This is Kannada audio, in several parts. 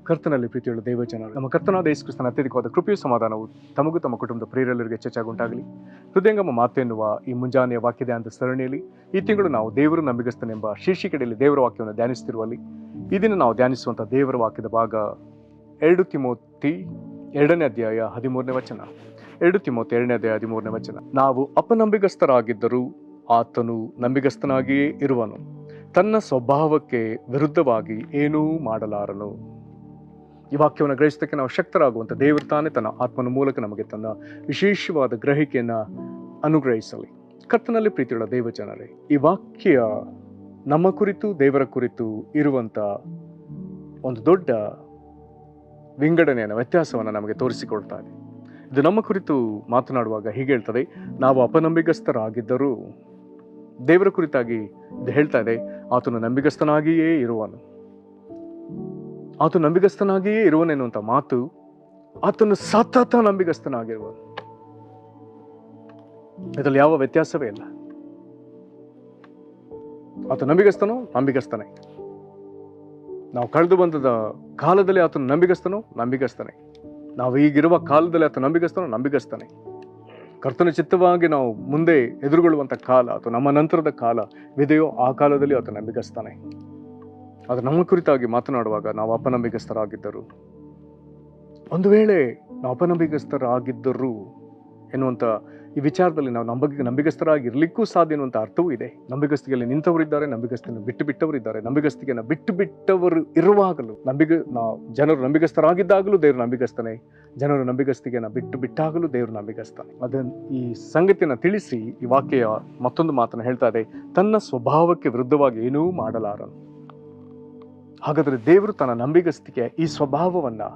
ಕರ್ತನಲ್ಲಿ ಪ್ರೀತಿಯುಳ್ಳ ದೇವಜನರು, ನಮ್ಮ ಕರ್ತನಾದ ಯೇಸು ಕ್ರಿಸ್ತನ ಅತ್ಯಧಿಕವಾದ ಕೃಪೆಯು ಸಮಾಧಾನವು ತಮಗೂ ತಮ್ಮ ಕುಟುಂಬದ ಪ್ರಿಯರೆಲ್ಲರಿಗೆ ಹೆಚ್ಚಾಗುಂಟಾಗಲಿ. ಹೃದಯಂಗಮ ಮಾತೆನ್ನುವ ಈ ಮುಂಜಾನೆಯ ವಾಕ್ಯದ ಅಂತ ಸರಣಿಯಲ್ಲಿ ಈ ತಿಂಗಳು ನಾವು ದೇವರು ನಂಬಿಗಸ್ತನೆಂಬ ಶೀರ್ಷಿಕೆಯಲ್ಲಿ ದೇವರ ವಾಕ್ಯವನ್ನು ಧ್ಯಾನಿಸುತ್ತಿರುವಲ್ಲಿ ಈ ದಿನ ನಾವು ಧ್ಯಾನಿಸುವಂಥ ದೇವರ ವಾಕ್ಯದ ಭಾಗ 2 ತಿಮೋತಿ 2ನೇ ಅಧ್ಯಾಯ 13ನೇ ವಚನ. 2 ತಿಮೋತಿ 2ನೇ ಅಧ್ಯಾಯ 13ನೇ ವಚನ. ನಾವು ಅಪನಂಬಿಗಸ್ತರಾಗಿದ್ದರೂ ಆತನು ನಂಬಿಗಸ್ತನಾಗಿಯೇ ಇರುವನು, ತನ್ನ ಸ್ವಭಾವಕ್ಕೆ ವಿರುದ್ಧವಾಗಿ ಏನೂ ಮಾಡಲಾರನು. ಈ ವಾಕ್ಯವನ್ನು ಗ್ರಹಿಸೋದಕ್ಕೆ ನಾವು ಶಕ್ತರಾಗುವಂಥ ದೇವರು ತಾನೇ ತನ್ನ ಆತ್ಮನ ಮೂಲಕ ನಮಗೆ ತನ್ನ ವಿಶೇಷವಾದ ಗ್ರಹಿಕೆಯನ್ನು ಅನುಗ್ರಹಿಸಲಿ. ಕರ್ತನಲ್ಲಿ ಪ್ರೀತಿಯುಳ್ಳ ದೇವಜನರೇ, ಈ ವಾಕ್ಯ ನಮ್ಮ ಕುರಿತು ದೇವರ ಕುರಿತು ಇರುವಂಥ ಒಂದು ದೊಡ್ಡ ವಿಂಗಡಣೆಯನ್ನು ವ್ಯತ್ಯಾಸವನ್ನು ನಮಗೆ ತೋರಿಸಿಕೊಳ್ತಾ ಇದೆ. ಇದು ನಮ್ಮ ಕುರಿತು ಮಾತನಾಡುವಾಗ ಹೀಗೆ ಹೇಳ್ತದೆ, ನಾವು ಅಪನಂಬಿಗಸ್ತರಾಗಿದ್ದರೂ ದೇವರ ಕುರಿತಾಗಿ ಇದು ಹೇಳ್ತಾ ಇದೆ, ಆತನು ನಂಬಿಗಸ್ತನಾಗಿಯೇ ಇರುವನು. ಆತನು ನಂಬಿಗಸ್ತನಾಗಿಯೇ ಇರುವನೆನ್ನುವಂಥ ಮಾತು, ಆತನು ಸತತ ನಂಬಿಗಸ್ತನಾಗಿರುವನು. ಇದರಲ್ಲಿ ಯಾವ ವ್ಯತ್ಯಾಸವೇ ಇಲ್ಲ. ಆತ ನಂಬಿಗಸ್ತನೋ ನಂಬಿಗಸ್ತನೇ. ನಾವು ಕಳೆದು ಬಂದದ ಕಾಲದಲ್ಲಿ ಆತನು ನಂಬಿಗಸ್ತನೇ. ನಾವು ಈಗಿರುವ ಕಾಲದಲ್ಲಿ ಆತ ನಂಬಿಗಸ್ತನೇ. ಕರ್ತನ ಚಿತ್ತವಾಗಿ ನಾವು ಮುಂದೆ ಎದುರುಗೊಳ್ಳುವಂಥ ಕಾಲ ಅಥವಾ ನಮ್ಮ ನಂತರದ ಕಾಲ ವಿದೆಯೋ ಆ ಕಾಲದಲ್ಲಿ ಆತ ನಂಬಿಗಸ್ತಾನೆ. ಆದರೆ ನಮ್ಮ ಕುರಿತಾಗಿ ಮಾತನಾಡುವಾಗ ನಾವು ಅಪನಂಬಿಗಸ್ತರಾಗಿದ್ದರು, ಒಂದು ವೇಳೆ ನಾವು ಅಪನಂಬಿಗಸ್ತರಾಗಿದ್ದರು ಎನ್ನುವಂಥ ಈ ವಿಚಾರದಲ್ಲಿ ನಾವು ನಂಬಿಗಸ್ತರಾಗಿರ್ಲಿಕ್ಕೂ ಸಾಧ್ಯ ಎನ್ನುವಂಥ ಅರ್ಥವೂ ಇದೆ. ನಂಬಿಗಸ್ತಿಗೆಯಲ್ಲಿ ನಿಂತವರಿದ್ದಾರೆ, ನಂಬಿಗಸ್ತಿಯನ್ನು ಬಿಟ್ಟವರಿದ್ದಾರೆ. ನಂಬಿಗಸ್ತಿಗೆಯನ್ನು ಬಿಟ್ಟವರು ಇರುವಾಗಲೂ ಜನರು ನಂಬಿಗಸ್ತರಾಗಿದ್ದಾಗಲೂ ದೇವರು ನಂಬಿಗಸ್ತನೇ, ಜನರು ನಂಬಿಗಸ್ತಿಗೆಯನ್ನು ಬಿಟ್ಟಾಗಲೂ ದೇವರು ನಂಬಿಗಸ್ತಾನೆ. ಅದನ್ನು ಈ ಸಂಗತಿಯನ್ನು ತಿಳಿಸಿ ಈ ವಾಕ್ಯ ಮತ್ತೊಂದು ಮಾತನ್ನು ಹೇಳ್ತಾ ಇದೆ, ತನ್ನ ಸ್ವಭಾವಕ್ಕೆ ವಿರುದ್ಧವಾಗಿ ಏನೂ ಮಾಡಲಾರನು. ಹಾಗಾದರೆ ದೇವರು ತನ್ನ ನಂಬಿಗಸ್ತಿಕೆ ಈ ಸ್ವಭಾವವನ್ನು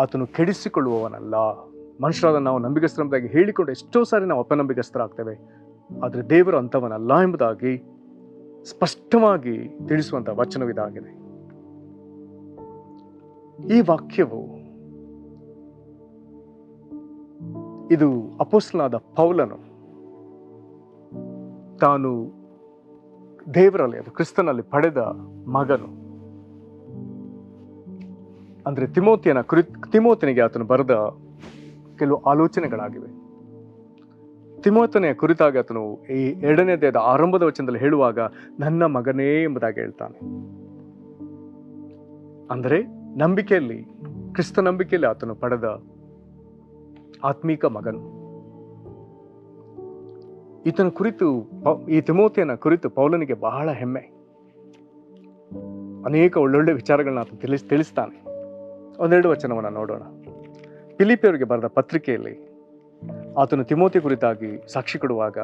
ಆತನು ಕೆಡಿಸಿಕೊಳ್ಳುವವನಲ್ಲ. ಮನುಷ್ಯರಾದ ನಾವು ನಂಬಿಗಸ್ತರೆಂಬುದಾಗಿ ಹೇಳಿಕೊಂಡು ಎಷ್ಟೋ ಸಾರಿ ನಾವು ಅಪನಂಬಿಗಸ್ತರಾಗ್ತೇವೆ. ಆದರೆ ದೇವರು ಅಂಥವನಲ್ಲ ಎಂಬುದಾಗಿ ಸ್ಪಷ್ಟವಾಗಿ ತಿಳಿಸುವಂಥ ವಚನವಿದಾಗಿದೆ. ಈ ವಾಕ್ಯವು ಇದು ಅಪೊಸ್ತಲನಾದ ಪೌಲನು ತಾನು ದೇವರಲ್ಲಿ ಅದು ಕ್ರಿಸ್ತನಲ್ಲಿ ಪಡೆದ ಮಗನು ಅಂದರೆ ತಿಮೋತಿನಿಗೆ ಆತನು ಬರೆದ ಕೆಲವು ಆಲೋಚನೆಗಳಾಗಿವೆ. ತಿಮೋತನೆಯ ಕುರಿತಾಗಿ ಆತನು ಈ 2ನೇ ಅಧ್ಯಾಯದ ಆರಂಭದ ವಚನದಲ್ಲಿ ಹೇಳುವಾಗ ನನ್ನ ಮಗನೇ ಎಂಬುದಾಗಿ ಹೇಳ್ತಾನೆ. ಅಂದರೆ ನಂಬಿಕೆಯಲ್ಲಿ, ಕ್ರಿಸ್ತ ನಂಬಿಕೆಯಲ್ಲಿ ಆತನು ಪಡೆದ ಆತ್ಮೀಕ ಮಗನು. ಈತನ ಕುರಿತು, ಈ ತಿಮೋತಿಯನ ಕುರಿತು ಪೌಲನಿಗೆ ಬಹಳ ಹೆಮ್ಮೆ. ಅನೇಕ ಒಳ್ಳೊಳ್ಳೆ ವಿಚಾರಗಳನ್ನ ಆತ ತಿಳಿಸ್ತಾನೆ. ಒಂದೆರಡು ವಚನವನ್ನು ನೋಡೋಣ. ಫಿಲಿಪಿಯವರಿಗೆ ಬರೆದ ಪತ್ರಿಕೆಯಲ್ಲಿ ಆತನು ತಿಮೋತಿ ಕುರಿತಾಗಿ ಸಾಕ್ಷಿ ಕೊಡುವಾಗ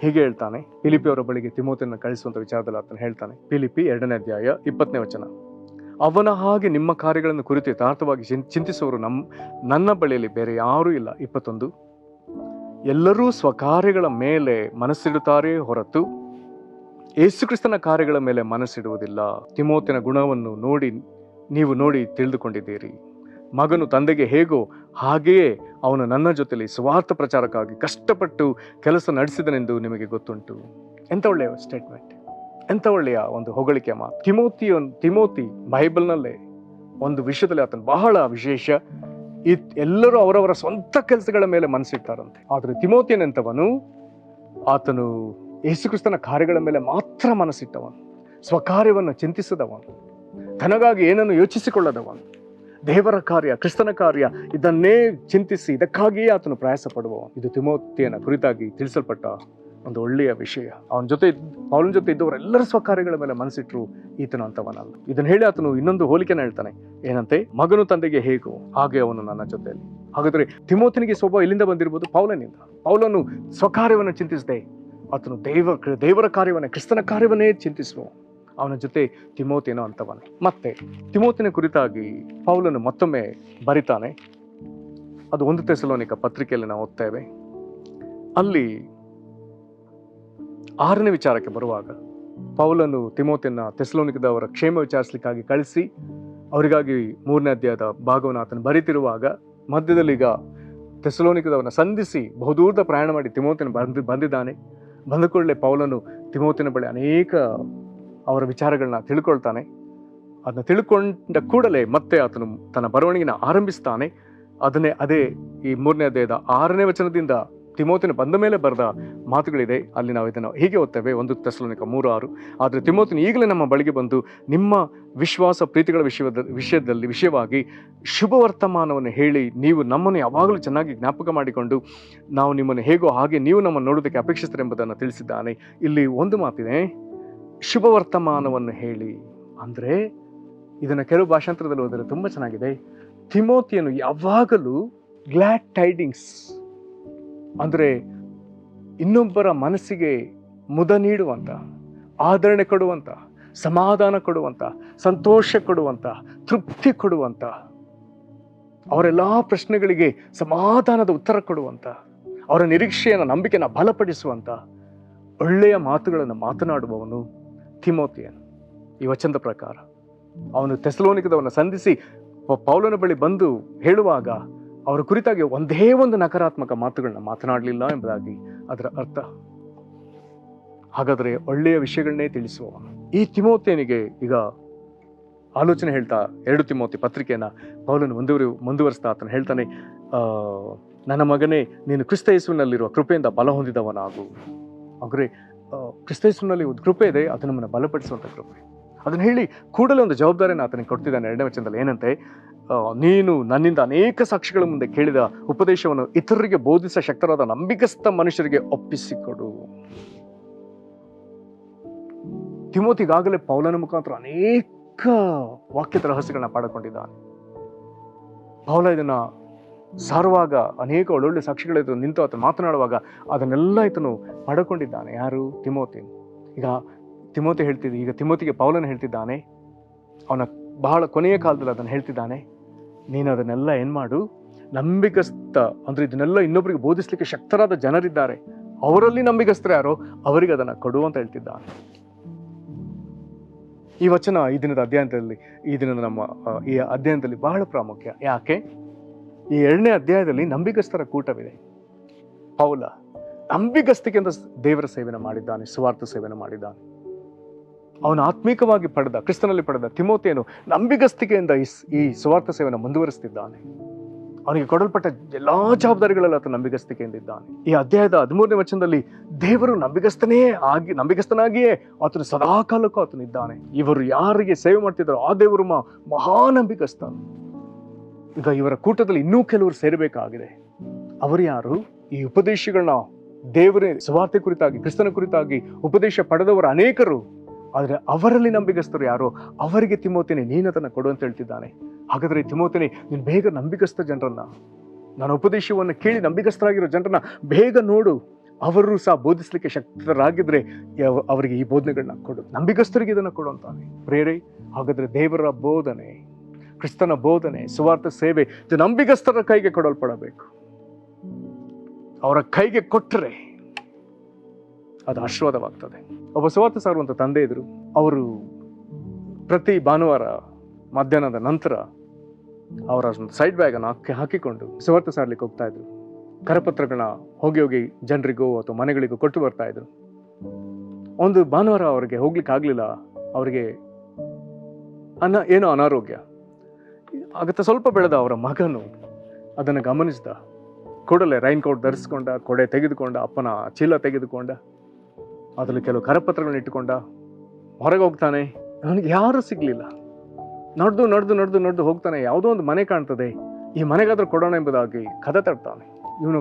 ಹೀಗೆ ಹೇಳ್ತಾನೆ. ಫಿಲಿಪಿಯವರ ಬಳಿಗೆ ತಿಮೋತಿಯನ್ನು ಕಳಿಸುವಂಥ ವಿಚಾರದಲ್ಲಿ ಆತನು ಹೇಳ್ತಾನೆ. ಫಿಲಿಪಿ 2ನೇ ಅಧ್ಯಾಯ 20ನೇ ವಚನ. ಅವನ ಹಾಗೆ ನಿಮ್ಮ ಕಾರ್ಯಗಳನ್ನು ಕುರಿತು ಯಥಾರ್ಥವಾಗಿ ಚಿಂತಿಸುವವರು ನನ್ನ ಬಳಿಯಲ್ಲಿ ಬೇರೆ ಯಾರೂ ಇಲ್ಲ. 21. ಎಲ್ಲರೂ ಸ್ವಕಾರ್ಯಗಳ ಮೇಲೆ ಮನಸ್ಸಿಡುತ್ತಾರೆ ಹೊರತು ಯೇಸುಕ್ರಿಸ್ತನ ಕಾರ್ಯಗಳ ಮೇಲೆ ಮನಸ್ಸಿಡುವುದಿಲ್ಲ. ತಿಮೋತಿನ ಗುಣವನ್ನು ನೀವು ನೋಡಿ ತಿಳಿದುಕೊಂಡಿದ್ದೀರಿ. ಮಗನು ತಂದೆಗೆ ಹೇಗೋ ಹಾಗೆಯೇ ಅವನು ನನ್ನ ಜೊತೆಲಿ ಸ್ವಾರ್ಥ ಪ್ರಚಾರಕ್ಕಾಗಿ ಕಷ್ಟಪಟ್ಟು ಕೆಲಸ ನಡೆಸಿದನೆಂದು ನಿಮಗೆ ಗೊತ್ತುಂಟು. ಎಂಥ ಒಳ್ಳೆಯ ಸ್ಟೇಟ್ಮೆಂಟ್, ಎಂಥ ಒಳ್ಳೆಯ ಒಂದು ಹೊಗಳಿಕೆ ಮಾತು. ತಿಮೋತಿ ಬೈಬಲ್ನಲ್ಲೇ ಒಂದು ವಿಷಯದಲ್ಲಿ ಆತನು ಬಹಳ ವಿಶೇಷ. ಎಲ್ಲರೂ ಅವರವರ ಸ್ವಂತ ಕೆಲಸಗಳ ಮೇಲೆ ಮನಸ್ಸಿಡ್ತಾರಂತೆ. ಆದರೆ ತಿಮೋತಿಯನೆಂಥವನು ಆತನು ಯೇಸುಕ್ರಿಸ್ತನ ಕಾರ್ಯಗಳ ಮೇಲೆ ಮಾತ್ರ ಮನಸ್ಸಿಟ್ಟವನು, ಸ್ವಕಾರ್ಯವನ್ನು ಚಿಂತಿಸದವನು, ತನಗಾಗಿ ಏನನ್ನು ಯೋಚಿಸಿಕೊಳ್ಳದವನು, ದೇವರ ಕಾರ್ಯ, ಕ್ರಿಸ್ತನ ಕಾರ್ಯ ಇದನ್ನೇ ಚಿಂತಿಸಿ ಇದಕ್ಕಾಗಿಯೇ ಆತನು ಪ್ರಯಾಸ ಪಡುವವನು. ಇದು ತಿಮೋತಿಯನ ಕುರಿತಾಗಿ ತಿಳಿಸಲ್ಪಟ್ಟ ಒಂದು ಒಳ್ಳೆಯ ವಿಷಯ. ಪೌಲನ ಜೊತೆ ಇದ್ದವರೆಲ್ಲರ ಸ್ವಕಾರ್ಯಗಳ ಮೇಲೆ ಮನಸ್ಸಿಟ್ರು, ಈತನು ಅಂತವನಲ್ಲ. ಇದನ್ನು ಹೇಳಿ ಆತನು ಇನ್ನೊಂದು ಹೋಲಿಕೆನ ಹೇಳ್ತಾನೆ. ಏನಂತೆ, ಮಗನು ತಂದೆಗೆ ಹೇಗೋ ಹಾಗೆ ಅವನು ನನ್ನ ಜೊತೆಯಲ್ಲಿ. ಹಾಗಾದ್ರೆ ತಿಮೋತಿನಿಗೆ ಸ್ವಭಾವ ಎಲ್ಲಿಂದ ಬಂದಿರ್ಬೋದು? ಪೌಲನಿಂದ. ಪೌಲನು ಸ್ವಕಾರ್ಯವನ್ನು ಚಿಂತಿಸದೆ ಆತನು ದೇವರ ಕಾರ್ಯವನ್ನೇ, ಕ್ರಿಸ್ತನ ಕಾರ್ಯವನ್ನೇ ಚಿಂತಿಸುವ ಅವನ ಜೊತೆ ತಿಮೋತಿಯನು ಅಂತವನೇ. ಮತ್ತೆ ತಿಮೋತಿನ ಕುರಿತಾಗಿ ಪೌಲನು ಮತ್ತೊಮ್ಮೆ ಬರಿತಾನೆ. ಅದು 1 ಥೆಸಲೋನಿಕ ಪತ್ರಿಕೆಯಲ್ಲಿ ನಾವು ಓದ್ತೇವೆ. ಅಲ್ಲಿ 6ನೇ ವಿಚಾರಕ್ಕೆ ಬರುವಾಗ ಪೌಲನು ತಿಮೋತಿಯನ್ನ ಥೆಸಲೋನಿಕದವರ ಕ್ಷೇಮ ವಿಚಾರಿಸಲಿಕ್ಕಾಗಿ ಕಳಿಸಿ ಅವರಿಗಾಗಿ 3ನೇ ಅಧ್ಯಾಯದ ಭಾಗವನ್ನು ಆತನು ಬರೀತಿರುವಾಗ ಮಧ್ಯದಲ್ಲಿ ಈಗ ಥೆಸಲೋನಿಕದವರನ್ನ ಸಂಧಿಸಿ ಬಹುದೂರದ ಪ್ರಯಾಣ ಮಾಡಿ ತಿಮೋತಿಯನು ಬಂದಿದ್ದಾನೆ. ಬಂದ ಕೂಡಲೇ ಪೌಲನು ತಿಮೋತಿಯನ ಬಳಿ ಅನೇಕ ಅವರ ವಿಚಾರಗಳನ್ನ ತಿಳ್ಕೊಳ್ತಾನೆ. ಅದನ್ನ ತಿಳ್ಕೊಂಡ ಕೂಡಲೇ ಮತ್ತೆ ಆತನು ತನ್ನ ಬರವಣಿಗೆನ ಆರಂಭಿಸ್ತಾನೆ. ಅದೇ ಈ 3ನೇ ಅಧ್ಯಾಯದ 6ನೇ ವಚನದಿಂದ ತಿಮೋತಿನ ಬಂದ ಮೇಲೆ ಬರೆದ ಮಾತುಗಳಿದೆ. ಅಲ್ಲಿ ನಾವು ಇದನ್ನು ಹೀಗೆ ಓದ್ತೇವೆ, 1 ಥೆಸಲೋನಿಕ 3:6. ಆದರೆ ತಿಮೋತಿನ ಈಗಲೇ ನಮ್ಮ ಬಳಿಗೆ ಬಂದು ನಿಮ್ಮ ವಿಶ್ವಾಸ ಪ್ರೀತಿಗಳ ವಿಷಯವಾಗಿ ಶುಭ ವರ್ತಮಾನವನ್ನು ಹೇಳಿ ನೀವು ನಮ್ಮನ್ನು ಯಾವಾಗಲೂ ಚೆನ್ನಾಗಿ ಜ್ಞಾಪಕ ಮಾಡಿಕೊಂಡು ನಾವು ನಿಮ್ಮನ್ನು ಹೇಗೋ ಹಾಗೆ ನೀವು ನಮ್ಮನ್ನು ನೋಡೋದಕ್ಕೆ ಅಪೇಕ್ಷಿಸ್ತೀರೆಂಬುದನ್ನು ತಿಳಿಸಿದ್ದಾನೆ. ಇಲ್ಲಿ ಒಂದು ಮಾತಿದೆ, ಶುಭ ವರ್ತಮಾನವನ್ನು ಹೇಳಿ. ಅಂದರೆ ಇದನ್ನು ಕೆಲವು ಭಾಷಾಂತರದಲ್ಲಿ ಓದಿದ್ರೆ ತುಂಬ ಚೆನ್ನಾಗಿದೆ. ತಿಮೋತಿಯನ್ನು ಯಾವಾಗಲೂ ಗ್ಲಾಡ್ ಟೈಡಿಂಗ್ಸ್ ಅಂದರೆ ಇನ್ನೊಬ್ಬರ ಮನಸ್ಸಿಗೆ ಮುದ ನೀಡುವಂಥ, ಆದರಣೆ ಕೊಡುವಂಥ, ಸಮಾಧಾನ ಕೊಡುವಂಥ, ಸಂತೋಷ ಕೊಡುವಂಥ, ತೃಪ್ತಿ ಕೊಡುವಂಥ, ಅವರೆಲ್ಲ ಪ್ರಶ್ನೆಗಳಿಗೆ ಸಮಾಧಾನದ ಉತ್ತರ ಕೊಡುವಂಥ, ಅವರ ನಿರೀಕ್ಷೆಯನ್ನು ನಂಬಿಕೆಯನ್ನು ಬಲಪಡಿಸುವಂಥ ಒಳ್ಳೆಯ ಮಾತುಗಳನ್ನು ಮಾತನಾಡುವವನು ತಿಮೋತಿಯನ್. ಈ ವಚನದ ಪ್ರಕಾರ ಅವನು ಥೆಸಲೋನಿಕದವನ್ನ ಸಂಧಿಸಿ ಪೌಲನ ಬಳಿ ಬಂದು ಹೇಳುವಾಗ ಅವರ ಕುರಿತಾಗಿ ಒಂದೇ ಒಂದು ನಕಾರಾತ್ಮಕ ಮಾತುಗಳನ್ನ ಮಾತನಾಡಲಿಲ್ಲ ಎಂಬುದಾಗಿ ಅದರ ಅರ್ಥ. ಹಾಗಾದರೆ ಒಳ್ಳೆಯ ವಿಷಯಗಳನ್ನೇ ತಿಳಿಸುವವನು ಈ ತಿಮೋತಿಯನಿಗೆ ಈಗ ಆಲೋಚನೆ ಹೇಳ್ತಾ 2 ತಿಮೋತಿ ಪತ್ರಿಕೆಯನ್ನ ಪೌಲನು ಮುಂದುವರಿಸ್ತಾ ಆತನು ಹೇಳ್ತಾನೆ, ನನ್ನ ಮಗನೇ, ನೀನು ಕ್ರಿಸ್ತ ಯೇಸುವಿನಲ್ಲಿರುವ ಕೃಪೆಯಿಂದ ಬಲ ಹೊಂದಿದವನಾಗು. ಹಾಗಾದ್ರೆ ಕ್ರಿಸ್ತ ಯೇಸುವಿನಲ್ಲಿ ಒಂದು ಕೃಪೆ ಇದೆ, ಅದು ನಮ್ಮನ್ನು ಬಲಪಡಿಸುವಂಥ ಕೃಪೆ. ಅದನ್ನು ಹೇಳಿ ಕೂಡಲೇ ಒಂದು ಜವಾಬ್ದಾರಿಯನ್ನು ಆತನಿಗೆ ಕೊಡ್ತಿದ್ದಾನೆ 2ನೇ ವಚನದಲ್ಲಿ. ಏನಂತೆ, ನೀನು ನನ್ನಿಂದ ಅನೇಕ ಸಾಕ್ಷಿಗಳ ಮುಂದೆ ಕೇಳಿದ ಉಪದೇಶವನ್ನು ಇತರರಿಗೆ ಬೋಧಿಸ ಶಕ್ತರಾದ ನಂಬಿಕಸ್ಥ ಮನುಷ್ಯರಿಗೆ ಒಪ್ಪಿಸಿಕೊಡು. ತಿಮೋತಿಗಾಗಲೇ ಪೌಲನ ಮುಖಾಂತರ ಅನೇಕ ವಾಕ್ಯದ ರಹಸ್ಯಗಳನ್ನ ಪಡೆದುಕೊಂಡಿದ್ದಾನೆ. ಪೌಲ ಇದನ್ನ ಸಾರುವಾಗ ಅನೇಕ ಒಳ್ಳೊಳ್ಳೆ ಸಾಕ್ಷಿಗಳಿದ್ರು ನಿಂತು ಆತನು ಮಾತನಾಡುವಾಗ ಅದನ್ನೆಲ್ಲ ಈತನು ಪಡ್ಕೊಂಡಿದ್ದಾನೆ. ಯಾರು? ತಿಮೋತಿ. ಈಗ ತಿಮೋತಿಗೆ ಪೌಲನ ಹೇಳ್ತಿದ್ದಾನೆ, ಅವನ ಬಹಳ ಕೊನೆಯ ಕಾಲದಲ್ಲಿ ಅದನ್ನು ಹೇಳ್ತಿದ್ದಾನೆ, ನೀನು ಅದನ್ನೆಲ್ಲ ಏನು ಮಾಡು, ನಂಬಿಕಸ್ಥ ಅಂದರೆ ಇದನ್ನೆಲ್ಲ ಇನ್ನೊಬ್ಬರಿಗೆ ಬೋಧಿಸ್ಲಿಕ್ಕೆ ಶಕ್ತರಾದ ಜನರಿದ್ದಾರೆ, ಅವರಲ್ಲಿ ನಂಬಿಕಸ್ಥರು ಯಾರೋ ಅವರಿಗೆ ಅದನ್ನು ಕೊಡು ಅಂತ ಹೇಳ್ತಿದ್ದಾನೆ. ಈ ವಚನ ಈ ದಿನದ ಅಧ್ಯಯನದಲ್ಲಿ ಬಹಳ ಪ್ರಾಮುಖ್ಯ. ಯಾಕೆ? ಈ 2ನೇ ಅಧ್ಯಾಯದಲ್ಲಿ ನಂಬಿಕಸ್ಥರ ಕೂಟವಿದೆ. ಪೌಲ ನಂಬಿಕಸ್ತಿಕೆಯಿಂದ ದೇವರ ಸೇವೆಯನ್ನು ಮಾಡಿದ್ದಾನೆ, ಸುವಾರ್ಥ ಸೇವೆಯನ್ನು ಮಾಡಿದ್ದಾನೆ. ಅವನು ಆತ್ಮೀಕವಾಗಿ ಕ್ರಿಸ್ತನಲ್ಲಿ ಪಡೆದ ತಿಮೋತಿಯನ್ನು ನಂಬಿಕಸ್ತಿಕೆಯಿಂದ ಈ ಸುವಾರ್ಥ ಸೇವೆಯನ್ನು ಮುಂದುವರಿಸುತ್ತಿದ್ದಾನೆ. ಅವನಿಗೆ ಕೊಡಲ್ಪಟ್ಟ ಎಲ್ಲಾ ಜವಾಬ್ದಾರಿಗಳೆಲ್ಲ ಆತ ನಂಬಿಕಸ್ತಿಕೆಯಿಂದ ಇದ್ದಾನೆ. ಈ ಅಧ್ಯಾಯದ 13ನೇ ವಚನದಲ್ಲಿ ದೇವರು ನಂಬಿಕಸ್ಥನಾಗಿಯೇ ಆತನು ಸದಾಕಾಲಕ್ಕೂ ಆತನಿದ್ದಾನೆ. ಇವರು ಯಾರಿಗೆ ಸೇವೆ ಮಾಡ್ತಿದ್ದಾರೋ ಆ ದೇವರು ಮಹಾ ನಂಬಿಕಸ್ಥನು. ಈಗ ಇವರ ಕೂಟದಲ್ಲಿ ಇನ್ನೂ ಕೆಲವರು ಸೇರಬೇಕಾಗಿದೆ. ಅವರು ಯಾರು? ಈ ಉಪದೇಶಗಳನ್ನ ದೇವರೇ ಸುವಾರ್ತೆ ಕುರಿತಾಗಿ, ಕ್ರಿಸ್ತನ ಕುರಿತಾಗಿ ಉಪದೇಶ ಪಡೆದವರು ಅನೇಕರು. ಆದರೆ ಅವರಲ್ಲಿ ನಂಬಿಕಸ್ಥರು ಯಾರೋ ಅವರಿಗೆ ತಿಮೋತಿನೇ ನೀನು ಅದನ್ನು ಕೊಡು ಅಂತ ಹೇಳ್ತಿದ್ದಾನೆ. ಹಾಗಾದರೆ ತಿಮೋತಿನೇ, ನೀನು ಬೇಗ ನಂಬಿಕಸ್ಥ ಜನರನ್ನ, ನನ್ನ ಉಪದೇಶವನ್ನು ಕೇಳಿ ನಂಬಿಕಸ್ಥರಾಗಿರೋ ಜನರನ್ನ ಬೇಗ ನೋಡು. ಅವರು ಸಹ ಬೋಧಿಸ್ಲಿಕ್ಕೆ ಶಕ್ತರಾಗಿದ್ರೆ ಅವರಿಗೆ ಈ ಬೋಧನೆಗಳನ್ನ ಕೊಡು, ನಂಬಿಕಸ್ಥರಿಗೆ ಇದನ್ನು ಕೊಡು ಅಂತಾನೆ. ಪ್ರೇರೆ, ಹಾಗಾದ್ರೆ ದೇವರ ಬೋಧನೆ, ಕ್ರಿಸ್ತನ ಬೋಧನೆ, ಸುವಾರ್ಥ ಸೇವೆ ಇದು ನಂಬಿಕಸ್ಥರ ಕೈಗೆ ಕೊಡಲ್ಪಡಬೇಕು. ಅವರ ಕೈಗೆ ಕೊಟ್ಟರೆ ಅದು ಆಶೀರ್ವಾದವಾಗ್ತದೆ. ಒಬ್ಬ ಸುವಾರ್ಥ ಸಾರುವಂಥ ತಂದೆ ಇದ್ರು. ಅವರು ಪ್ರತಿ ಭಾನುವಾರ ಮಧ್ಯಾಹ್ನದ ನಂತರ ಅವರ ಸೈಡ್ ಬ್ಯಾಗನ್ನು ಹಾಕಿಕೊಂಡು ಸುವಾರ್ಥ ಸಾರ್ಲಿಕ್ಕೆ ಹೋಗ್ತಾ ಇದ್ರು. ಕರಪತ್ರಗಳನ್ನ ಹೋಗಿ ಜನರಿಗೋ ಅಥವಾ ಮನೆಗಳಿಗೋ ಕೊಟ್ಟು ಬರ್ತಾ ಇದ್ರು. ಒಂದು ಭಾನುವಾರ ಅವರಿಗೆ ಹೋಗ್ಲಿಕ್ಕೆ ಆಗ್ಲಿಲ್ಲ. ಅವರಿಗೆ ಏನೋ ಅನಾರೋಗ್ಯ ಆಗತ್ತೆ. ಸ್ವಲ್ಪ ಬೆಳೆದ ಅವರ ಮಗನು ಅದನ್ನು ಗಮನಿಸಿದ. ಕೂಡಲೇ ರೈನ್ ಕೋಟ್ ಧರಿಸ್ಕೊಂಡ, ಕೊಡೆ ತೆಗೆದುಕೊಂಡ, ಅಪ್ಪನ ಚೀಲ ತೆಗೆದುಕೊಂಡ, ಅದರಲ್ಲಿ ಕೆಲವು ಕರಪತ್ರಗಳನ್ನ ಇಟ್ಟುಕೊಂಡ ಹೊರಗೆ ಹೋಗ್ತಾನೆ. ಅವನಿಗೆ ಯಾರೂ ಸಿಗ್ಲಿಲ್ಲ. ನಡೆದು ಹೋಗ್ತಾನೆ. ಯಾವುದೋ ಒಂದು ಮನೆ ಕಾಣ್ತದೆ, ಈ ಮನೆಗಾದ್ರೂ ಕೊಡೋಣ ಎಂಬುದಾಗಿ ಕದ ತಡ್ತಾನೆ. ಇವನು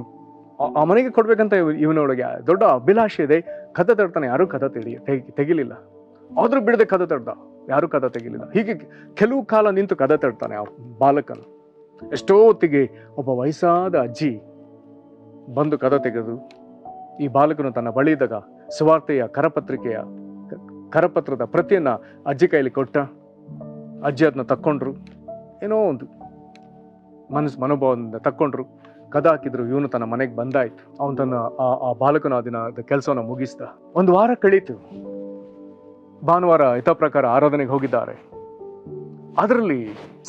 ಆ ಮನೆಗೆ ಕೊಡ್ಬೇಕಂತ ಇವನೊಳಗೆ ದೊಡ್ಡ ಅಭಿಲಾಷೆ ಇದೆ. ಕದ ತಡ್ತಾನೆ, ಯಾರೂ ಕದ ತೆಗಿಲಿಲ್ಲ. ಆದ್ರೂ ಬಿಡದೆ ಕದ ತಡ್ದ, ಯಾರೂ ಕದ ತೆಗಿಲಿಲ್ಲ. ಹೀಗೆ ಕೆಲವು ಕಾಲ ನಿಂತು ಕದ ತಡ್ತಾನೆ ಆ ಬಾಲಕನು. ಎಷ್ಟೋ ಹೊತ್ತಿಗೆ ಒಬ್ಬ ವಯಸ್ಸಾದ ಅಜ್ಜಿ ಬಂದು ಕದ ತೆಗೆದು ಈ ಬಾಲಕನು ತನ್ನ ಬಳಿ ಇದ್ದಾಗ ಸುವಾರ್ತೆಯ ಕರಪತ್ರದ ಪ್ರತಿಯನ್ನ ಅಜ್ಜಿ ಕೈಲಿ ಕೊಟ್ಟ. ಅಜ್ಜಿ ಅದನ್ನ ತಕ್ಕೊಂಡ್ರು. ಏನೋ ಒಂದು ಮನೋಭಾವದಿಂದ ತಕ್ಕೊಂಡ್ರು, ಕದ ಹಾಕಿದ್ರು. ಇವನು ತನ್ನ ಮನೆಗೆ ಬಂದಾಯ್ತು. ಅವನು ತನ್ನ ಆ ಬಾಲಕನ ದಿನದ ಕೆಲಸವನ್ನು ಮುಗಿಸ್ದ. 1 ವಾರ ಕಳೀತು. ಭಾನುವಾರ ಯಥಾಪ್ರಕಾರ ಆರಾಧನೆಗೆ ಹೋಗಿದ್ದಾರೆ. ಅದರಲ್ಲಿ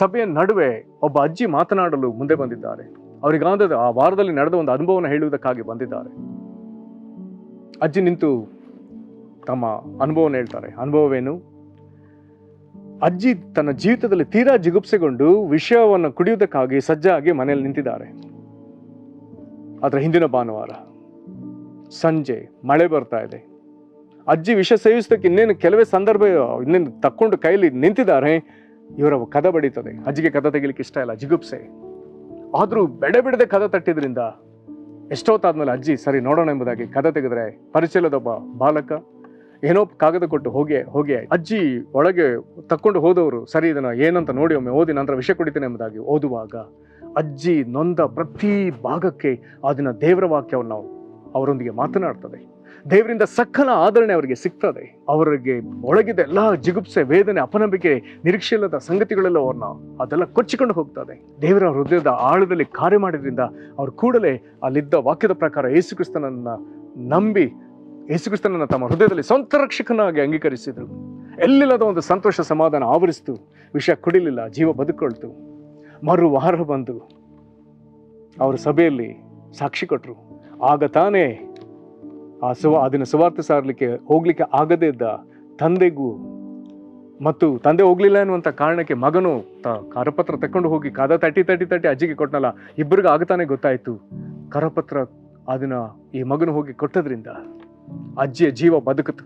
ಸಭೆಯ ನಡುವೆ ಒಬ್ಬ ಅಜ್ಜಿ ಮಾತನಾಡಲು ಮುಂದೆ ಬಂದಿದ್ದಾರೆ. ಅವರಿಗಾದ ಆ ವಾರದಲ್ಲಿ ನಡೆದ ಒಂದು ಅನುಭವನ ಹೇಳುವುದಕ್ಕಾಗಿ ಬಂದಿದ್ದಾರೆ. ಅಜ್ಜಿ ನಿಂತು ತಮ್ಮ ಅನುಭವನ ಹೇಳ್ತಾರೆ. ಅನುಭವವೇನು? ಅಜ್ಜಿ ತನ್ನ ಜೀವಿತದಲ್ಲಿ ತೀರಾ ಜಿಗುಪ್ಸೆಗೊಂಡು ವಿಷವನ್ನು ಕುಡಿಯುವುದಕ್ಕಾಗಿ ಸಜ್ಜಾಗಿ ಮನೆಯಲ್ಲಿ ನಿಂತಿದ್ದಾರೆ. ಅದರ ಹಿಂದಿನ ಭಾನುವಾರ ಸಂಜೆ ಮಳೆ ಬರ್ತಾ ಇದೆ. ಅಜ್ಜಿ ವಿಷ ಸೇವಿಸೋದಕ್ಕೆ ಇನ್ನೇನು ಕೆಲವೇ ಸಂದರ್ಭ ಇನ್ನೇನು ತಕ್ಕೊಂಡು ಕೈಲಿ ನಿಂತಿದ್ದಾರೆ. ಇವರ ಕದ ಬಡೀತದೆ. ಅಜ್ಜಿಗೆ ಕದ ತೆಗಿಲಿಕ್ಕೆ ಇಷ್ಟ ಇಲ್ಲ, ಜಿಗುಪ್ಸೆ. ಆದ್ರೂ ಬಿಡದೆ ಕದ ತಟ್ಟಿದ್ರಿಂದ ಎಷ್ಟೊತ್ತಾದ್ಮೇಲೆ ಅಜ್ಜಿ ಸರಿ ನೋಡೋಣ ಎಂಬುದಾಗಿ ಕದ ತೆಗೆದ್ರೆ ಪರಿಚಯದೊಬ್ಬ ಬಾಲಕ ಏನೋ ಕಾಗದ ಕೊಟ್ಟು ಹೋಗಿ ಅಜ್ಜಿ ಒಳಗೆ ತಕ್ಕೊಂಡು ಹೋದವರು ಸರಿ ಇದನ್ನ ಏನಂತ ನೋಡಿ ಒಮ್ಮೆ ಓದಿ ನಂತರ ವಿಷ ಕುಡಿತೇನೆ ಎಂಬುದಾಗಿ ಓದುವಾಗ ಅಜ್ಜಿ ನೊಂದ ಪ್ರತಿ ಭಾಗಕ್ಕೆ ಅದನ್ನ ದೇವರ ವಾಕ್ಯವನ್ನು ಅವರೊಂದಿಗೆ ಮಾತನಾಡ್ತದೆ. ದೇವರಿಂದ ಸಕಲ ಆದರಣೆ ಅವರಿಗೆ ಸಿಗ್ತದೆ. ಅವರಿಗೆ ಒಳಗಿದ ಎಲ್ಲ ಜಿಗುಪ್ಸೆ, ವೇದನೆ, ಅಪನಂಬಿಕೆ, ನಿರೀಕ್ಷೆ ಇಲ್ಲದ ಸಂಗತಿಗಳೆಲ್ಲ ಅವ್ರನ್ನ ಅದೆಲ್ಲ ಕೊಚ್ಚಿಕೊಂಡು ಹೋಗ್ತದೆ. ದೇವರ ಹೃದಯದ ಆಳದಲ್ಲಿ ಕಾರ್ಯ ಮಾಡಿದ್ರಿಂದ ಅವ್ರು ಕೂಡಲೇ ಅಲ್ಲಿದ್ದ ವಾಕ್ಯದ ಪ್ರಕಾರ ಯೇಸುಕ್ರಿಸ್ತನನ್ನ ನಂಬಿ ಯೇಸುಕ್ರಿಸ್ತನನ್ನ ತಮ್ಮ ಹೃದಯದಲ್ಲಿ ಸ್ವಂತ ರಕ್ಷಕನಾಗಿ ಅಂಗೀಕರಿಸಿದ್ರು. ಎಲ್ಲಿಲ್ಲದ ಒಂದು ಸಂತೋಷ ಸಮಾಧಾನ ಆವರಿಸ್ತು. ವಿಷ ಕುಡಿಲಿಲ್ಲ, ಜೀವ ಬದುಕೊಳ್ತು. ಮರು ವಾರ ಬಂದು ಅವರು ಸಭೆಯಲ್ಲಿ ಸಾಕ್ಷಿ ಕೊಟ್ಟರು. ಆಗ ತಾನೇ ಅದನ್ನು ಸುವಾರ್ತೆ ಸಾರಲಿಕ್ಕೆ ಹೋಗ್ಲಿಕ್ಕೆ ಆಗದೇ ಇದ್ದ ತಂದೆಗೂ ಮತ್ತು ತಂದೆ ಹೋಗ್ಲಿಲ್ಲ ಅನ್ನುವಂಥ ಕಾರಣಕ್ಕೆ ಮಗನು ಕರಪತ್ರ ತಕೊಂಡು ಹೋಗಿ ಕದ ತಟ್ಟಿ ಅಜ್ಜಿಗೆ ಕೊಟ್ಟನಲ್ಲ, ಇಬ್ಬರಿಗೂ ಆಗತಾನೆ ಗೊತ್ತಾಯ್ತು. ಕರಪತ್ರ ಅದನ್ನ ಈ ಮಗನು ಹೋಗಿ ಕೊಟ್ಟದ್ರಿಂದ ಅಜ್ಜಿಯ ಜೀವ ಬದುಕಿತು.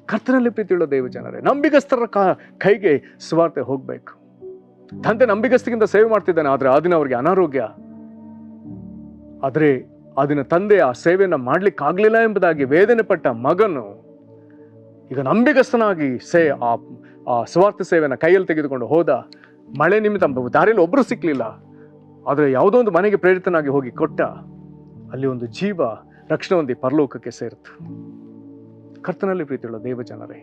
ಕರ್ತನಲ್ಲಿ ಪ್ರೀತಿಯುಳ್ಳ ದೇವ ಜನರೇ, ನಂಬಿಗಸ್ತರ ಕೈಗೆ ಸುವಾರ್ತೆ ಹೋಗ್ಬೇಕು. ತಂದೆ ನಂಬಿಗಸ್ತಿಗಿಂತ ಸೇವೆ ಮಾಡ್ತಿದ್ದಾನೆ, ಆದ್ರೆ ಅದನ್ನ ಅವ್ರಿಗೆ ಅನಾರೋಗ್ಯ. ಆದ್ರೆ ಅದನ್ನ ತಂದೆ ಆ ಸೇವೆಯನ್ನ ಮಾಡ್ಲಿಕ್ಕಾಗ್ಲಿಲ್ಲ ಎಂಬುದಾಗಿ ವೇದನೆ ಪಟ್ಟ ಮಗನು ಈಗ ನಂಬಿಗಸ್ತನಾಗಿ ಆ ಸುವಾರ್ಥ ಸೇವೆಯನ್ನ ಕೈಯಲ್ಲಿ ತೆಗೆದುಕೊಂಡು ಹೋದ. ಮಳೆ ನಿಮಿತ್ತ ದಾರಿಯಲ್ಲಿ ಒಬ್ರು ಸಿಕ್ಲಿಲ್ಲ, ಆದ್ರೆ ಯಾವುದೋ ಒಂದು ಮನೆಗೆ ಪ್ರೇರಿತನಾಗಿ ಹೋಗಿ ಕೊಟ್ಟ. ಅಲ್ಲಿ ಒಂದು ಜೀವ ರಕ್ಷಣೆ ಹೊಂದಿ ಪರಲೋಕಕ್ಕೆ ಸೇರಿತು. ಕರ್ತನಲ್ಲಿ ಪ್ರೀತಿಯುಳ್ಳ ದೇವ ಜನರೇ,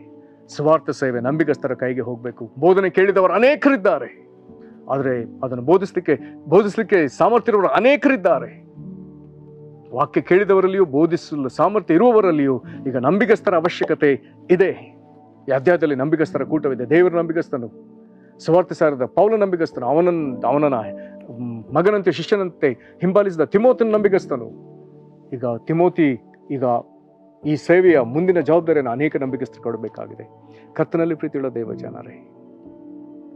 ಸುವಾರ್ಥ ಸೇವೆ ನಂಬಿಗಸ್ತರ ಕೈಗೆ ಹೋಗ್ಬೇಕು. ಬೋಧನೆ ಕೇಳಿದವರು ಅನೇಕರಿದ್ದಾರೆ, ಆದ್ರೆ ಅದನ್ನು ಬೋಧಿಸ್ಲಿಕ್ಕೆ ಸಾಮರ್ಥ್ಯ ಇರುವವರು ಅನೇಕರಿದ್ದಾರೆ. ವಾಕ್ಯ ಕೇಳಿದವರಲ್ಲಿಯೂ ಬೋಧಿಸಲು ಸಾಮರ್ಥ್ಯ ಇರುವವರಲ್ಲಿಯೂ ಈಗ ನಂಬಿಗಸ್ತರ ಅವಶ್ಯಕತೆ ಇದೆ. ಅಧ್ಯಾಯದಲ್ಲಿ ನಂಬಿಗಸ್ತರ ಕೂಟವಿದೆ. ದೇವರ ನಂಬಿಗಸ್ತನು, ಸುವಾರ್ತೆ ಸಾರದ ಪೌಲ ನಂಬಿಗಸ್ತನು, ಅವನನ್ನ ಮಗನಂತೆ ಶಿಷ್ಯನಂತೆ ಹಿಂಬಾಲಿಸಿದ ತಿಮೋತಿನ ನಂಬಿಗಸ್ತನು. ಈಗ ತಿಮೋತಿ ಈಗ ಈ ಸೇವೆಯ ಮುಂದಿನ ಜವಾಬ್ದಾರಿಯನ್ನು ಅನೇಕ ನಂಬಿಕಸ್ಥರು ಕೊಡಬೇಕಾಗಿದೆ. ಕರ್ತನಲ್ಲಿ ಪ್ರೀತಿಯುಳ್ಳ ದೇವ ಜನರೇ,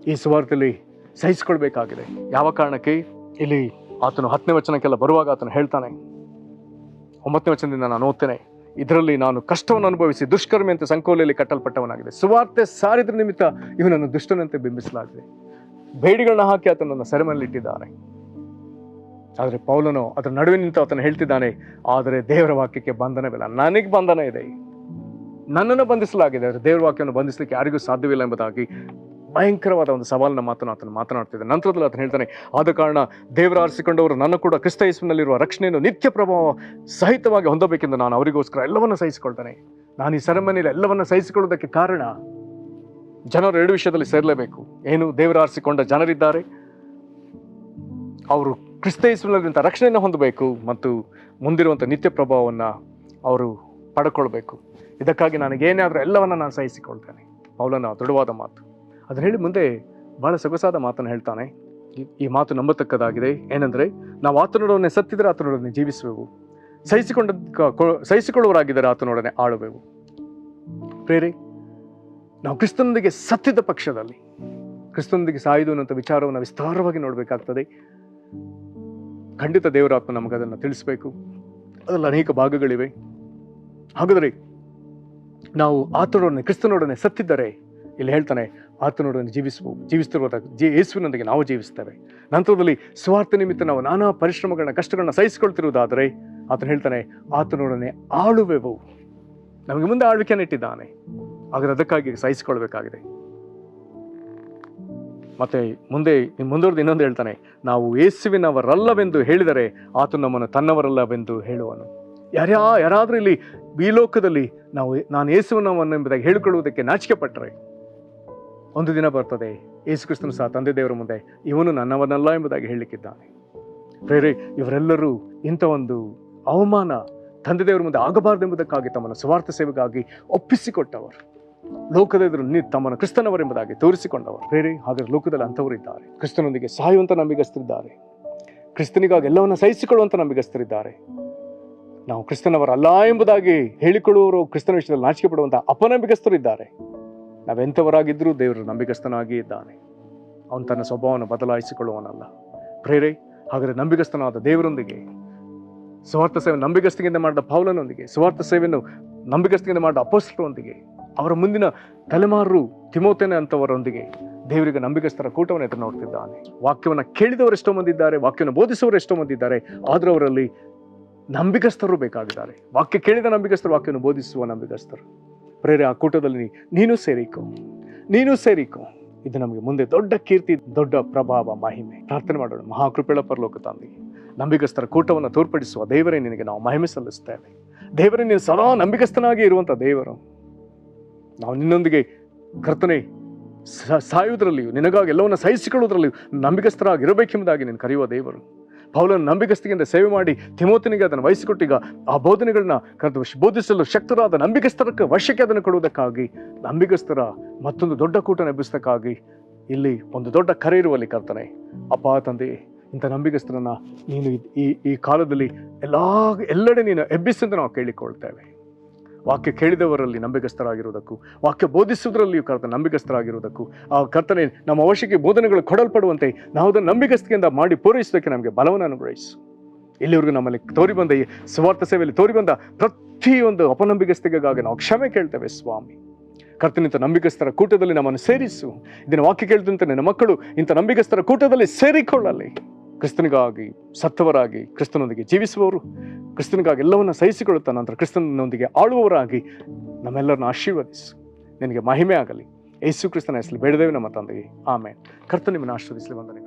ಈ ಸುವಾರ್ತೆಯಲ್ಲಿ ಸಹಿಸಿಕೊಳ್ಬೇಕಾಗಿದೆ. ಯಾವ ಕಾರಣಕ್ಕೆ? ಇಲ್ಲಿ ಆತನು 10ನೇ ವಚನಕ್ಕೆಲ್ಲ ಬರುವಾಗ ಆತನು ಹೇಳ್ತಾನೆ, 9ನೇ ವಚನದಿಂದ ನಾನು ಓದ್ತೇನೆ, ಇದರಲ್ಲಿ ನಾನು ಕಷ್ಟವನ್ನು ಅನುಭವಿಸಿ ದುಷ್ಕರ್ಮಿ ಅಂತ ಸಂಕೋಲೆಯಲ್ಲಿ ಕಟ್ಟಲ್ಪಟ್ಟವನಾಗಿದೆ. ಸುವಾರ್ತೆ ಸಾರಿದ್ರ ನಿಮಿತ್ತ ಇವನನ್ನು ದುಷ್ಟನಂತೆ ಬಿಂಬಿಸಲಾಗಿದೆ. ಬೇಡಿಗಳನ್ನ ಹಾಕಿ ಆತನನ್ನು ಸೆರೆಮನೆಯಲ್ಲಿಟ್ಟಿದ್ದಾನೆ. ಆದರೆ ಪೌಲನು ಅದರ ನಡುವೆ ನಿಂತು ಆತನು ಹೇಳ್ತಿದ್ದಾನೆ, ಆದರೆ ದೇವರ ವಾಕ್ಯಕ್ಕೆ ಬಂಧನವಿಲ್ಲ. ನನಗೆ ಬಂಧನ ಇದೆ, ನನ್ನನ್ನು ಬಂಧಿಸಲಾಗಿದೆ, ಆದರೆ ದೇವರ ವಾಕ್ಯವನ್ನು ಬಂಧಿಸಲಿಕ್ಕೆ ಯಾರಿಗೂ ಸಾಧ್ಯವಿಲ್ಲ ಎಂಬುದಾಗಿ ಭಯಂಕರವಾದ ಒಂದು ಸವಾಲಿನ ಮಾತನ್ನು ಆತನು ಮಾತನಾಡ್ತಿದ್ದೆ. ನಂತರದಲ್ಲಿ ಆತನು ಹೇಳ್ತಾನೆ, ಆದ ಕಾರಣ ದೇವರ ಆರಿಸಿಕೊಂಡವರು ನನ್ನ ಕೂಡ ಕ್ರಿಸ್ತ ಯೇಸುವಿನಲ್ಲಿರುವ ರಕ್ಷಣೆಯನ್ನು ನಿತ್ಯ ಪ್ರಭಾವ ಸಹಿತವಾಗಿ ಹೊಂದಬೇಕೆಂದು ನಾನು ಅವರಿಗೋಸ್ಕರ ಎಲ್ಲವನ್ನ ಸಹಿಸಿಕೊಳ್ತಾನೆ. ನಾನು ಈ ಸೆರೆಮನೆಯಲ್ಲಿ ಎಲ್ಲವನ್ನ ಸಹಿಸಿಕೊಳ್ಳೋದಕ್ಕೆ ಕಾರಣ, ಜನರು 2 ವಿಷಯದಲ್ಲಿ ಸೇರಲೇಬೇಕು. ಏನು? ದೇವರ ಆರಿಸಿಕೊಂಡ ಜನರಿದ್ದಾರೆ, ಅವರು ಕ್ರಿಸ್ತ ಯೇಸುವಿನಲ್ಲಿರುವಂಥ ರಕ್ಷಣೆಯನ್ನು ಹೊಂದಬೇಕು, ಮತ್ತು ಮುಂದಿರುವಂಥ ನಿತ್ಯ ಪ್ರಭಾವವನ್ನು ಅವರು ಪಡ್ಕೊಳ್ಬೇಕು. ಇದಕ್ಕಾಗಿ ನನಗೇನಾದರೂ ಎಲ್ಲವನ್ನ ನಾನು ಸಹಿಸಿಕೊಳ್ತೇನೆ. ಪೌಲನ ದೃಢವಾದ ಮಾತು. ಅದನ್ನ ಹೇಳಿ ಮುಂದೆ ಬಹಳ ಸೊಗಸಾದ ಮಾತನ್ನು ಹೇಳ್ತಾನೆ. ಈ ಮಾತು ನಂಬತಕ್ಕದಾಗಿದೆ. ಏನಂದ್ರೆ, ನಾವು ಆತನೊಡನೆ ಸತ್ತಿದ್ರೆ ಆತನೊಡನೆ ಜೀವಿಸುವೆವು, ಸಹಿಸಿಕೊಳ್ಳುವರಾಗಿದ್ದರೆ ಆತನೊಡನೆ ಆಳುವೆವು. ಪ್ರೇರೆ, ನಾವು ಕ್ರಿಸ್ತನೊಂದಿಗೆ ಸತ್ತಿದ್ದ ಪಕ್ಷದಲ್ಲಿ ಕ್ರಿಸ್ತನೊಂದಿಗೆ ಸಾಯುವುದು ಅನ್ನುವಂಥ ವಿಚಾರವನ್ನು ವಿಸ್ತಾರವಾಗಿ ನೋಡಬೇಕಾಗ್ತದೆ. ಖಂಡಿತ ದೇವರಾತ್ಮ ನಮಗೆ ಅದನ್ನು ತಿಳಿಸ್ಬೇಕು. ಅದರಲ್ಲಿ ಅನೇಕ ಭಾಗಗಳಿವೆ. ಹಾಗಾದರೆ ನಾವು ಆತನೊಡನೆ ಕ್ರಿಸ್ತನೊಡನೆ ಸತ್ತಿದ್ದರೆ, ಇಲ್ಲಿ ಹೇಳ್ತಾನೆ, ಆತನೊಡನೆ ಜೀವಿಸ್ತಿರುವಾಗ ಯೇಸುವಿನೊಂದಿಗೆ ನಾವು ಜೀವಿಸ್ತೇವೆ. ನಂತರದಲ್ಲಿ ಸ್ವಾರ್ಥ ನಿಮಿತ್ತ ನಾವು ನಾನಾ ಪರಿಶ್ರಮಗಳನ್ನ, ಕಷ್ಟಗಳನ್ನ ಸಹಿಸಿಕೊಳ್ತಿರುವುದಾದರೆ ಆತನು ಹೇಳ್ತಾನೆ, ಆತನೊಡನೆ ಆಳುವೆವು. ನಮಗೆ ಮುಂದೆ ಆಳ್ವಿಕೆಯನ್ನು ಇಟ್ಟಿದ್ದಾನೆ, ಆದರೆ ಅದಕ್ಕಾಗಿ ಸಹಿಸಿಕೊಳ್ಬೇಕಾಗಿದೆ. ಮತ್ತೆ ಮುಂದುವರೆದು ಇನ್ನೊಂದು ಹೇಳ್ತಾನೆ, ನಾವು ಯೇಸುವಿನವರಲ್ಲವೆಂದು ಹೇಳಿದರೆ ಆತನು ನಮ್ಮನ್ನು ತನ್ನವರಲ್ಲವೆಂದು ಹೇಳುವನು. ಯಾರಾದ್ರೂ ಇಲ್ಲಿ ಈ ಲೋಕದಲ್ಲಿ ನಾನು ಯೇಸುವಿನವನು ಎಂಬುದಾಗಿ ಹೇಳಿಕೊಳ್ಳುವುದಕ್ಕೆ ನಾಚಿಕೆ ಪಟ್ಟರೆ, ಒಂದು ದಿನ ಬರ್ತದೆ, ಯೇಸು ಕ್ರಿಸ್ತನು ಸಹ ತಂದೆ ದೇವರ ಮುಂದೆ ಇವನು ನನ್ನವನಲ್ಲ ಎಂಬುದಾಗಿ ಹೇಳಲಿಕ್ಕಿದ್ದಾನೆ. ಬೇರೆ ಇವರೆಲ್ಲರೂ ಇಂಥ ಒಂದು ಅವಮಾನ ತಂದೆ ದೇವರ ಮುಂದೆ ಆಗಬಾರದೆಂಬುದಕ್ಕಾಗಿ ತಮ್ಮನ್ನು ಸ್ವಾರ್ಥ ಸೇವೆಗಾಗಿ ಒಪ್ಪಿಸಿಕೊಟ್ಟವರು, ಲೋಕದ ಎದುರು ತಮ್ಮನ್ನು ಕ್ರಿಸ್ತನವರೆಂಬುದಾಗಿ ತೋರಿಸಿಕೊಂಡವರು. ಬೇರೆ ಹಾಗಾದ್ರೆ ಲೋಕದಲ್ಲಿ ಅಂಥವರಿದ್ದಾರೆ. ಕ್ರಿಸ್ತನೊಂದಿಗೆ ಸಾಯುವಂತ ನಂಬಿಗಸ್ತರಿದ್ದಾರೆ, ಕ್ರಿಸ್ತನಿಗಾಗಿ ಎಲ್ಲವನ್ನು ಸಹಿಸಿಕೊಳ್ಳುವಂತ ನಂಬಿಗಸ್ತರಿದ್ದಾರೆ. ನಾವು ಕ್ರಿಸ್ತನವರಲ್ಲ ಎಂಬುದಾಗಿ ಹೇಳಿಕೊಳ್ಳುವವರು ಕ್ರಿಸ್ತನ ವಿಷಯದಲ್ಲಿ ನಾಚಿಕೆ ಪಡುವಂತಹ ಅಪನಂಬಿಗಸ್ತರು ಇದ್ದಾರೆ. ನಾವೆಂಥವರಾಗಿದ್ದರೂ ದೇವರು ನಂಬಿಗಸ್ತನಾಗಿ ಇದ್ದಾನೆ. ಅವನು ತನ್ನ ಸ್ವಭಾವವನ್ನು ಬದಲಾಯಿಸಿಕೊಳ್ಳುವನಲ್ಲ. ಪ್ರೇರೆ, ಹಾಗಾದರೆ ನಂಬಿಗಸ್ತನಾದ ದೇವರೊಂದಿಗೆ, ಸ್ವಾರ್ಥ ಸೇವೆ ನಂಬಿಗಸ್ತಿಕೆಯಿಂದ ಮಾಡಿದ ಪೌಲನೊಂದಿಗೆ, ಸ್ವಾರ್ಥ ಸೇವೆಯನ್ನು ನಂಬಿಗಸ್ತಿಕೆಯಿಂದ ಮಾಡಿದ ಅಪೊಸ್ತಲರೊಂದಿಗೆ, ಅವರ ಮುಂದಿನ ತಲೆಮಾರು ತಿಮೋಥೆನ ಅಂತವರೊಂದಿಗೆ ದೇವರಿಗೆ ನಂಬಿಗಸ್ತರ ಕೂಟವನ್ನು ಎದುರು ನೋಡ್ತಿದ್ದಾನೆ. ವಾಕ್ಯವನ್ನು ಕೇಳಿದವರು ಎಷ್ಟೋ ಮಂದಿ ಇದ್ದಾರೆ, ವಾಕ್ಯವನ್ನು ಬೋಧಿಸುವವರು ಎಷ್ಟೋ ಮಂದಿ ಇದ್ದಾರೆ, ಆದರೂ ಅವರಲ್ಲಿ ನಂಬಿಗಸ್ತರು ಬೇಕಾಗಿದ್ದಾರೆ. ವಾಕ್ಯ ಕೇಳಿದ ನಂಬಿಗಸ್ತರು, ವಾಕ್ಯವನ್ನು ಬೋಧಿಸುವ ನಂಬಿಗಸ್ತರು. ಪ್ರೇರೆ, ಆ ಕೂಟದಲ್ಲಿ ನೀನು ಸೇರಿಕೋ. ಇದು ನಮಗೆ ಮುಂದೆ ದೊಡ್ಡ ಕೀರ್ತಿ, ದೊಡ್ಡ ಪ್ರಭಾವ, ಮಹಿಮೆ. ಪ್ರಾರ್ಥನೆ ಮಾಡೋಣ. ಮಹಾಕೃಪೆಯ ಪರಲೋಕ ತಂದೆ, ನಂಬಿಗಸ್ತರ ಕೂಟವನ್ನು ತೋರ್ಪಡಿಸುವ ದೇವರೇ, ನಿನಗೆ ನಾವು ಮಹಿಮೆ ಸಲ್ಲಿಸ್ತೇವೆ. ದೇವರೇ, ನೀನು ಸದಾ ನಂಬಿಗಸ್ತನಾಗಿ ಇರುವಂಥ ದೇವರು. ನಾವು ನಿನ್ನೊಂದಿಗೆ ಕರ್ತನೆ ಸಾಯುವುದರಲ್ಲಿಯೂ ನಿನಗಾಗಿ ಎಲ್ಲವನ್ನು ಸಹಿಸಿಕೊಳ್ಳುವುದರಲ್ಲಿಯೂ ನಂಬಿಗಸ್ತರಾಗಿರಬೇಕೆಂಬುದಾಗಿ ನೀನು ಕರೆಯುವ ದೇವರು. ಪೌಲನ ನಂಬಿಗಸ್ತಿಕೆಯಿಂದ ಸೇವೆ ಮಾಡಿ ತಿಮೋಥನಿಗೆ ಅದನ್ನು ವಹಿಸಿಕೊಟ್ಟೀಗ ಆ ಬೋಧನೆಗಳನ್ನ ಬೋಧಿಸಲು ಶಕ್ತರಾದ ನಂಬಿಗಸ್ತರಕ್ಕೆ ವಶಕ್ಕೆ ಅದನ್ನು ಕೊಡುವುದಕ್ಕಾಗಿ, ನಂಬಿಗಸ್ತರ ಮತ್ತೊಂದು ದೊಡ್ಡ ಕೂಟನ ಎಬ್ಬಿಸೋದಕ್ಕಾಗಿ ಇಲ್ಲಿ ಒಂದು ದೊಡ್ಡ ಕರೆ ಇರುವಲ್ಲಿ ಕರ್ತನೆ. ಅಪ್ಪ ತಂದೆ, ಇಂಥ ನಂಬಿಗಸ್ತರನ್ನ ನೀನು ಈ ಕಾಲದಲ್ಲಿ ಎಲ್ಲೆಡೆ ನೀನು ಎಬ್ಬಿಸಂತ ನಾವು ಕೇಳಿಕೊಳ್ತೇವೆ. ವಾಕ್ಯ ಕೇಳಿದವರಲ್ಲಿ ನಂಬಿಗಸ್ತರಾಗಿರುವುದಕ್ಕೂ, ವಾಕ್ಯ ಬೋಧಿಸುವುದರಲ್ಲಿಯೂ ಕರ್ತನೆ ನಂಬಿಗಸ್ತರಾಗಿರುವುದಕ್ಕೂ, ಆ ಕರ್ತನೆ ನಮ್ಮ ಅವಶ್ಯಕ್ಕೆ ಬೋಧನೆಗಳು ಕೊಡಲ್ಪಡುವಂತೆ ನಾವು ಅದನ್ನು ನಂಬಿಗಸ್ತಿಕೆಯಿಂದ ಮಾಡಿ ಪೂರೈಸೋದಕ್ಕೆ ನಮಗೆ ಬಲವನ್ನು ಅನುಗ್ರಹಿಸು. ಇಲ್ಲಿವರೆಗೂ ನಮ್ಮಲ್ಲಿ ತೋರಿಬಂದ ಈ ಸ್ವಾರ್ಥ ಸೇವೆಯಲ್ಲಿ ತೋರಿಬಂದ ಪ್ರತಿಯೊಂದು ಅಪನಂಬಿಗಸ್ತಿಕೆಗಾಗಿ ನಾವು ಕ್ಷಮೆ ಕೇಳ್ತೇವೆ ಸ್ವಾಮಿ. ಕರ್ತನಿಂತ ನಂಬಿಗಸ್ತರ ಕೂಟದಲ್ಲಿ ನಮ್ಮನ್ನು ಸೇರಿಸು. ಇದನ್ನು ವಾಕ್ಯ ಕೇಳಿದಂತೆ ನನ್ನ ಮಕ್ಕಳು ಇಂಥ ನಂಬಿಗಸ್ತರ ಕೂಟದಲ್ಲಿ ಸೇರಿಕೊಳ್ಳಲಿ. ಕ್ರಿಸ್ತನಿಗಾಗಿ ಸತ್ತವರಾಗಿ, ಕ್ರಿಸ್ತನೊಂದಿಗೆ ಜೀವಿಸುವವರು, ಕ್ರಿಸ್ತನಿಗಾಗಿ ಎಲ್ಲವನ್ನು ಸಹಿಸಿಕೊಳ್ಳುತ್ತಾ ನಂತರ ಕ್ರಿಸ್ತನೊಂದಿಗೆ ಆಳುವವರಾಗಿ ನಮ್ಮೆಲ್ಲರನ್ನ ಆಶೀರ್ವದಿಸು. ನಿನಗೆ ಮಹಿಮೆ ಆಗಲಿ. ಯೇಸು ಕ್ರಿಸ್ತನ ಹೆಸರಲ್ಲಿ ಬೇಡದೇವೆ ನಮ್ಮ ತಂದೆಗೆ, ಆಮೇನ್. ಕರ್ತನ ನಿಮ್ಮನ್ನು ಆಶೀರ್ವದಿಸಲಿ. ವಂದನೆ.